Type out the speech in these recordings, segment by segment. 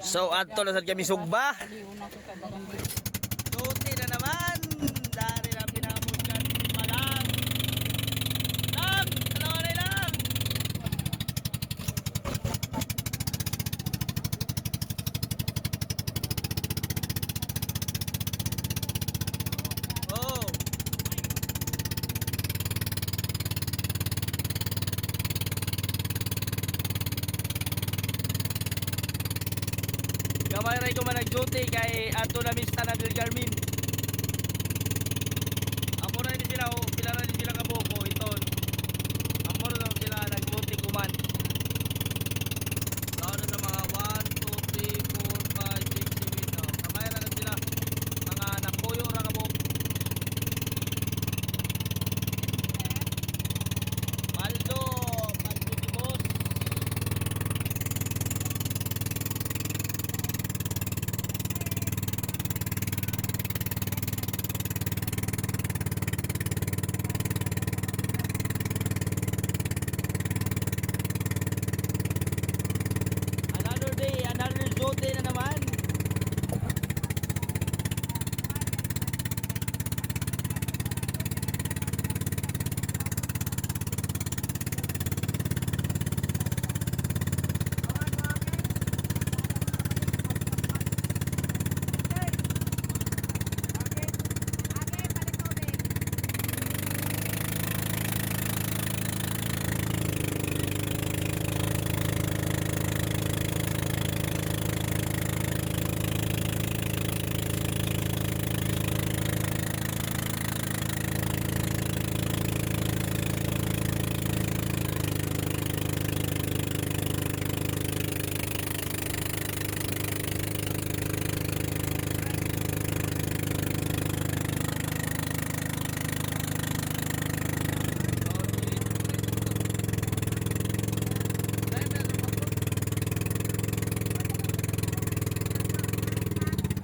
So adto na sad kami sugba. Tuti na naman. Dari na pinamon kan malang. Lang, dalawa na lang. Oh. Gamay ray ko man nag-duty kay ato na mista na Del Carmen. Amo na ni sila oh, pila na ni sila kabuko iton. Amo na daw sila nag-duty kuman. Lawan na sa mga 1 2 3 4 5 6 7 no. Gamay ra na sila. Mga napuyo ra kabuko. Paldo, paldo ni boss. Another day, another zote na naman.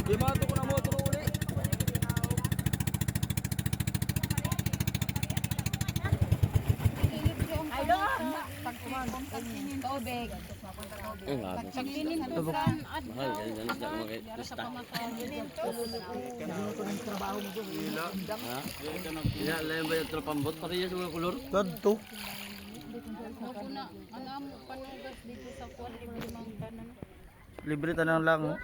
Di mato ko na motor uli. Tubig. Pagkinin to kan ad. Ina lain ba yung trapambot parehas mga kulor? Kadto. Ako na ang amo panugas dito sa kuwan limang tanan. Libre tanang lang. Oh.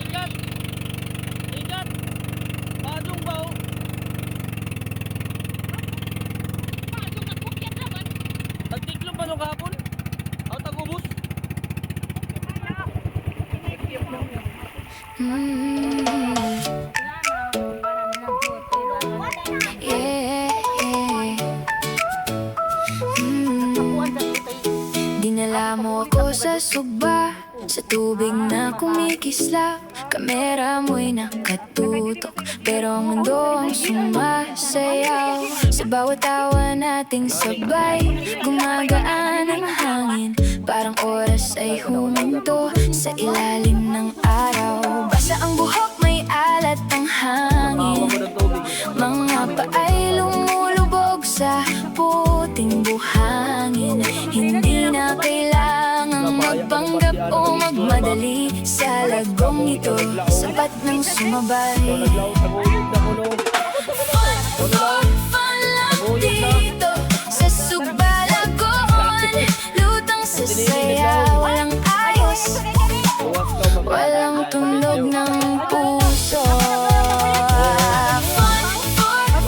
Igat! Igat! Padong ba oh? Tagtiklop ba nung kahapon? Ako tag-ubos? Yeah, yeah. Dinala mo ako sa sugba, sa tubig na kumikisla. Kamera mo'y nakatutok, pero ang mundo ang sumasayaw. Sa bawat tawa nating sabay, gumagaan ang hangin. Parang oras ay huminto sa ilalim ng araw. Basa ang buhok, may alat ang hangin. Mga paay lumulubog sa puting buhangin. Hindi na kailangang magpanggap o magmadali. Sa lagong ito, sapat ng sumabay. Fun lang dito sa Sugbalagon. Lutang sa saya, walang ayos, walang tunog ng puso.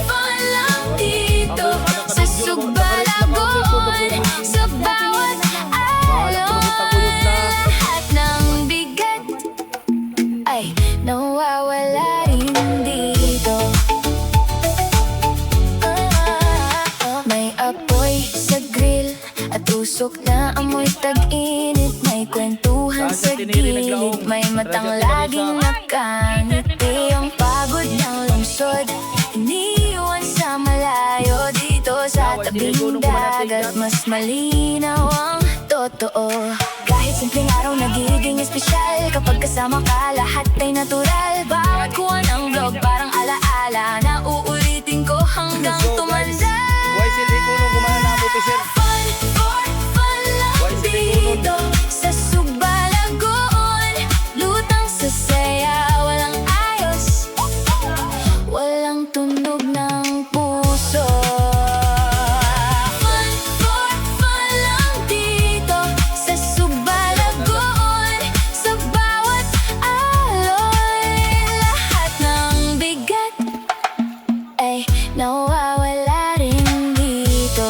Fun lang dito sa Sugbalagon. Sa bawat alon, lahat ng bigat ay nawawala rin dito. May apoy sa grill at usok na amoy tag-init. May kwentuhan sa gilid, may matang laging nakangiti. Ang pagod ng lungsod, iniwan sa malayo. Dito sa tabing dagat, mas malinaw ang totoo. Kahit simpleng araw nagiging espesyal, kapag kasama ka lahat ay natural. Bawat kuha ng vlog parang alaala na uulitin ko hanggang tumanda. Fun lang dito sa Sugbalagon. Lutang sa saya, walang ayos, walang tunog ng puso. Fun lang dito sa Sugbalagon. Sa bawat alon, lahat ng bigat ay nawawala rin dito.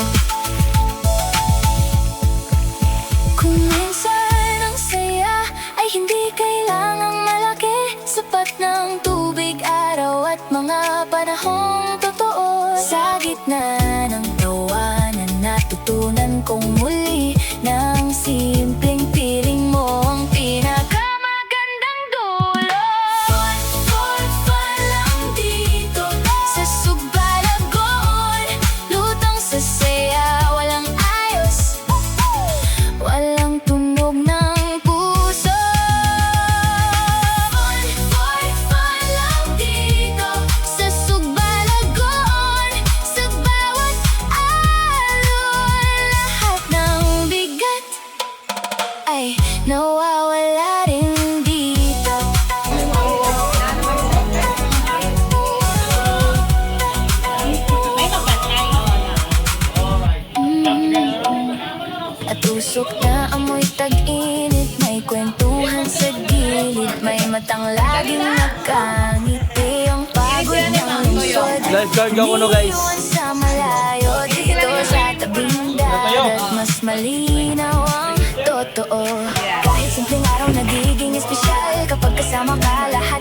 Kung minsan ang saya ay hindi kailangang malaki, sapat ng tubig, araw at mga panahong totoo. Sa gitna ng tawanan, natutunan kong muli ng simpleng piling mo ang pinakamagandang dulo. Fun lang dito sa Sugbalagon. Lutang sa saya, walang ayos, walang tunog ng puso. Fun lang dito sa Sugbalagon. Sa bawat alon, lahat ng bigat ay nawawala rin dito. At usok na amoy tag-init, may kwentuhan sa gilid, may matang laging nakangiti. Ang pagod ng lungsod, Lifeguard ako no guys. iniwan sa malayo. Dito sa tabing dagat, mas malinaw ang totoo. Kahit simpleng araw nagiging espesyal, kapag kasama ka lahat